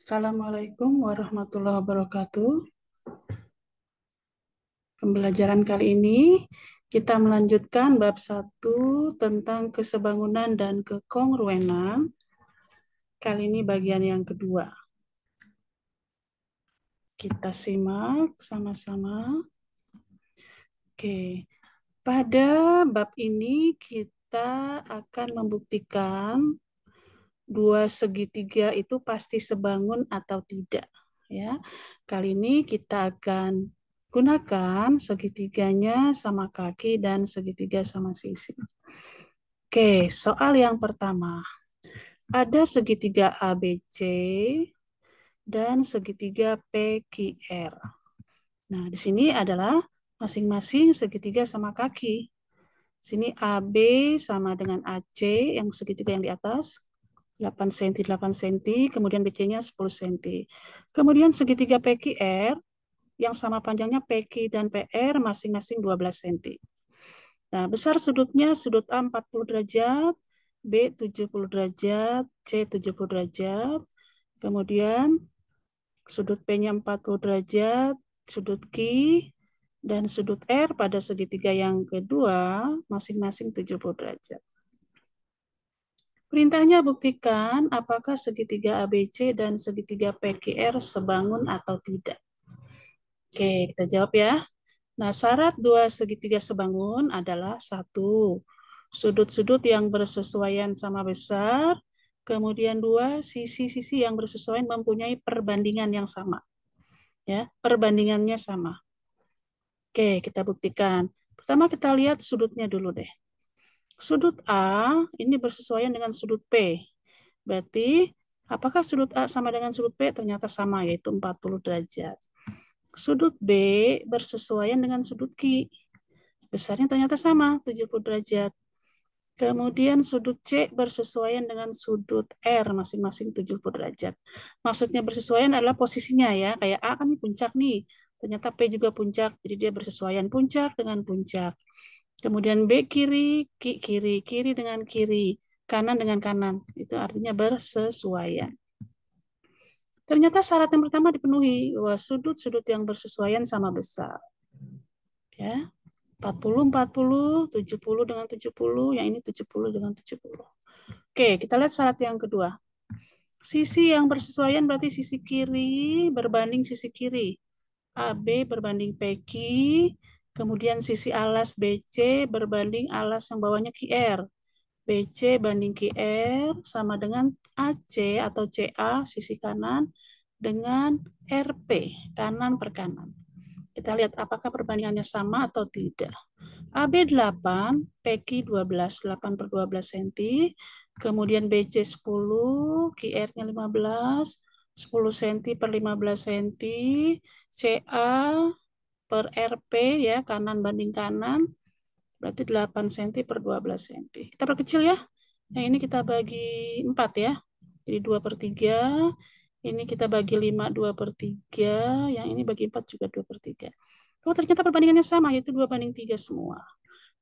Assalamualaikum warahmatullahi wabarakatuh. Pembelajaran kali ini kita melanjutkan bab 1 tentang kesebangunan dan kekongruenan. Kali ini bagian yang kedua. Kita simak sama-sama. Oke, pada bab ini kita akan membuktikan dua segitiga itu pasti sebangun atau tidak. Ya, kali ini kita akan gunakan segitiganya sama kaki dan segitiga sama sisi. Oke, soal yang pertama. Ada segitiga ABC dan segitiga PQR. Nah, di sini adalah masing-masing segitiga sama kaki. Sini AB sama dengan AC, yang segitiga yang di atas, 8 cm, 8 cm, kemudian BC-nya 10 cm. Kemudian segitiga PQR, yang sama panjangnya PQ dan PR masing-masing 12 cm. Nah, besar sudutnya, sudut A 40 derajat, B 70 derajat, C 70 derajat. Kemudian sudut P-nya 40 derajat, sudut Q dan sudut R pada segitiga yang kedua masing-masing 70 derajat. Perintahnya buktikan apakah segitiga ABC dan segitiga PQR sebangun atau tidak. Oke, kita jawab ya. Nah, syarat dua segitiga sebangun adalah satu, sudut-sudut yang bersesuaian sama besar, kemudian dua, sisi-sisi yang bersesuaian mempunyai perbandingan yang sama. Ya, perbandingannya sama. Oke, kita buktikan. Pertama kita lihat sudutnya dulu deh. Sudut A ini bersesuaian dengan sudut P. Berarti apakah sudut A sama dengan sudut P? Ternyata sama, yaitu 40 derajat. Sudut B bersesuaian dengan sudut Q. Besarnya ternyata sama, 70 derajat. Kemudian sudut C bersesuaian dengan sudut R, masing-masing 70 derajat. Maksudnya bersesuaian adalah posisinya ya, kayak A kan ini puncak nih, ternyata P juga puncak, jadi dia bersesuaian puncak dengan puncak. Kemudian B kiri, kiri, kiri dengan kiri, kanan dengan kanan. Itu artinya bersesuaian. Ternyata syarat yang pertama dipenuhi, bahwa sudut-sudut yang bersesuaian sama besar. Ya, 40, 40, 70 dengan 70, yang ini 70 dengan 70. Oke, kita lihat syarat yang kedua. Sisi yang bersesuaian berarti sisi kiri berbanding sisi kiri. AB berbanding PQ, kemudian sisi alas BC berbanding alas yang bawahnya QR. BC banding QR sama dengan AC atau CA sisi kanan dengan RP, kanan per kanan. Kita lihat apakah perbandingannya sama atau tidak. AB 8, PQ 12, 8 per 12 cm. Kemudian BC 10, QR-nya 15, 10 cm per 15 cm. CA per RP ya, kanan banding kanan. Berarti 8 cm per 12 cm. Kita perkecil ya. Yang ini kita bagi 4 ya. Jadi 2 per 3. Ini kita bagi 5, 2 per 3. Yang ini bagi 4 juga 2 per 3. Oh, ternyata perbandingannya sama, yaitu 2 banding 3 semua.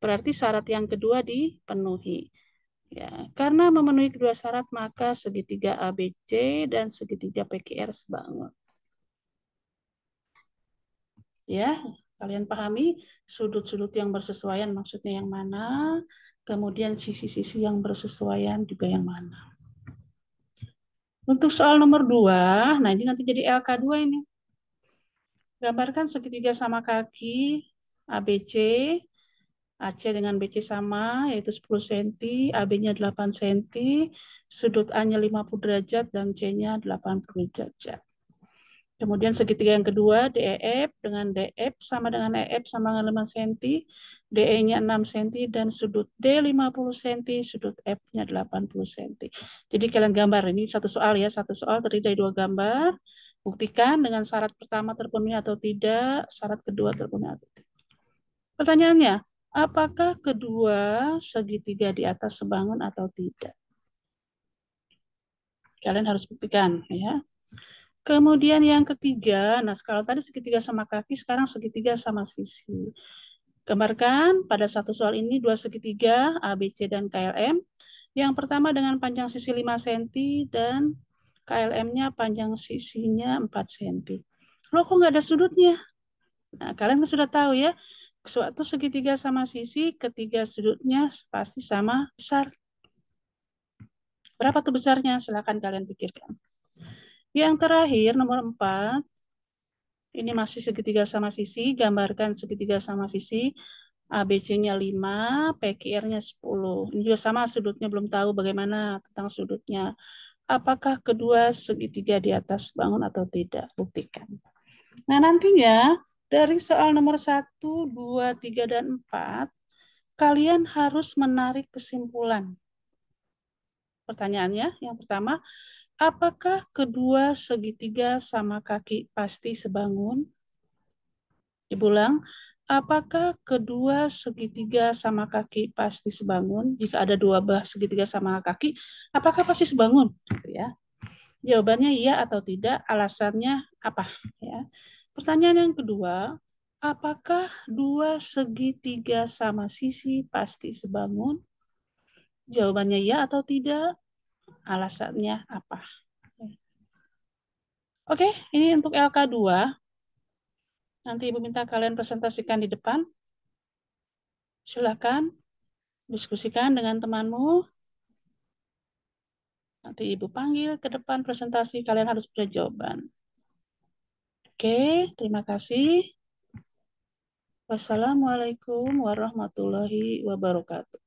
Berarti syarat yang kedua dipenuhi. Ya, karena memenuhi kedua syarat, maka segitiga ABC dan segitiga PQR sebangun. Ya, kalian pahami sudut-sudut yang bersesuaian maksudnya yang mana, kemudian sisi-sisi yang bersesuaian juga yang mana. Untuk soal nomor 2, nah ini nanti jadi LK2 ini. Gambarkan segitiga sama kaki ABC, AC dengan BC sama, yaitu 10 cm, AB-nya 8 cm, sudut A-nya 50 derajat, dan C-nya 80 derajat. Kemudian segitiga yang kedua, DEF dengan DF sama dengan EF sama dengan 5 cm, DE-nya 6 cm, dan sudut D 50 cm, sudut F-nya 80 cm. Jadi kalian gambar, ini satu soal ya, satu soal terdiri dari 2 gambar. Buktikan dengan syarat pertama terpenuhi atau tidak, syarat kedua terpenuhi atau tidak. Pertanyaannya, apakah kedua segitiga di atas sebangun atau tidak? Kalian harus buktikan ya. Kemudian yang ketiga, nah kalau tadi segitiga sama kaki, sekarang segitiga sama sisi. Gambarkan pada satu soal ini dua segitiga ABC dan KLM. Yang pertama dengan panjang sisi 5 cm dan KLM-nya panjang sisinya 4 cm. Loh, kok nggak ada sudutnya? Nah, kalian kan sudah tahu ya, suatu segitiga sama sisi, ketiga sudutnya pasti sama besar. Berapa tuh besarnya? Silakan kalian pikirkan. Yang terakhir, nomor 4, ini masih segitiga sama sisi, gambarkan segitiga sama sisi, ABC-nya 5, PQR-nya 10. Ini juga sama, sudutnya belum tahu bagaimana tentang sudutnya. Apakah kedua segitiga di atas bangun atau tidak? Buktikan. Nah, nantinya dari soal nomor 1, 2, 3, dan 4, kalian harus menarik kesimpulan. Pertanyaannya, yang pertama, apakah kedua segitiga sama kaki pasti sebangun? Diulang, apakah kedua segitiga sama kaki pasti sebangun? Jika ada dua bah segitiga sama kaki, apakah pasti sebangun? Gitu ya. Jawabannya iya atau tidak, alasannya apa? Ya. Pertanyaan yang kedua, apakah dua segitiga sama sisi pasti sebangun? Jawabannya iya atau tidak, alasannya apa? Oke, ini untuk LK2. Nanti Ibu minta kalian presentasikan di depan. Silakan diskusikan dengan temanmu. Nanti Ibu panggil ke depan presentasi, kalian harus punya jawaban. Oke, terima kasih. Wassalamualaikum warahmatullahi wabarakatuh.